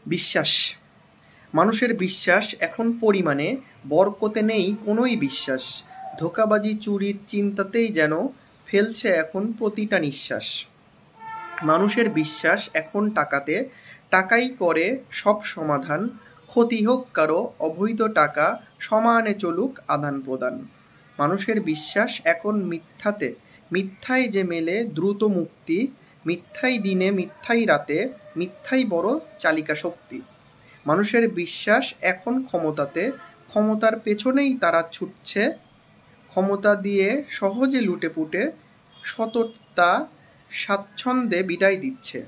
বিশ্বাস। মানুষের বিশ্বাস এখন পরিমাণে, বরকতে নেই কোনোই বিশ্বাস। ধোঁকাবাজি চুরির চিন্তাতেই যেন ফেলছে এখন প্রতিটা নিঃশ্বাস। মানুষের বিশ্বাস এখন টাকাতে, টাকাই করে সব সমাধান। ক্ষতি হোক কারো অবৈধ টাকা, সমানে চলুক আদান প্রদান। মানুষের বিশ্বাস এখন মিথ্যাতে, মিথ্যায় যে মেলে দ্রুত মুক্তি। মিথ্যাই দিনে মিথ্যাই রাতে, মিথ্যাই বড় চালিকা শক্তি। মানুষের বিশ্বাস এখন ক্ষমতাতে, ক্ষমতার পেছনেই তারা ছুটছে। ক্ষমতা দিয়ে সহজে লুটেপুটে, সততা স্বাচ্ছন্দ্যে বিদায় দিচ্ছে।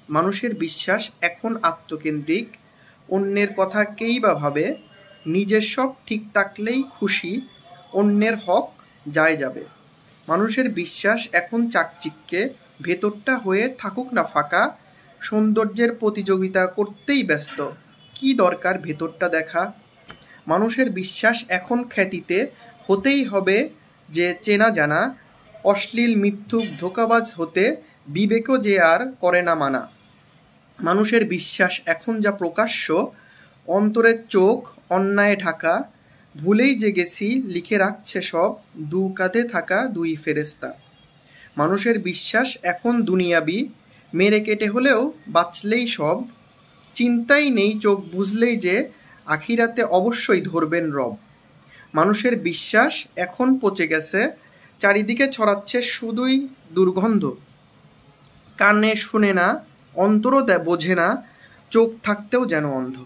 মানুষের বিশ্বাস এখন আত্মকেন্দ্রিক, অন্যের কথা কেই বা ভাবে। নিজের সব ঠিক থাকলেই খুশি, অন্যের হক যায় যাবে। মানুষের বিশ্বাস এখন চাকচিক্যে, ভেতরটা হয়ে থাকুক না ফাঁকা। সৌন্দর্যের প্রতিযোগিতা করতেই ব্যস্ত, কি দরকার ভেতরটা দেখা। মানুষের বিশ্বাস এখন খ্যাতিতে, হতেই হবে যে চেনা জানা। অশ্লীল মিথ্যুক ধোঁকাবাজ হতে, বিবেকও যে আর করে না মানা। মানুষের বিশ্বাস এখন যা প্রকাশ্য, অন্তরের চোখ অন্যায় ঢাকা। ভুলেই যে গেছি লিখে রাখছে সব, দু কাঁধে থাকা দুই ফেরেস্তা। মানুষের বিশ্বাস এখন দুনিয়াবি, মেরে কেটে হলেও বাঁচলেই সব। চিন্তাই নেই চোখ বুঝলেই যে, আখিরাতে অবশ্যই ধরবেন রব। মানুষের বিশ্বাস এখন পচে গেছে, চারিদিকে ছড়াচ্ছে শুধুই দুর্গন্ধ। কানে শুনে না, অন্তরও বোঝে না, চোখ থাকতেও যেন অন্ধ।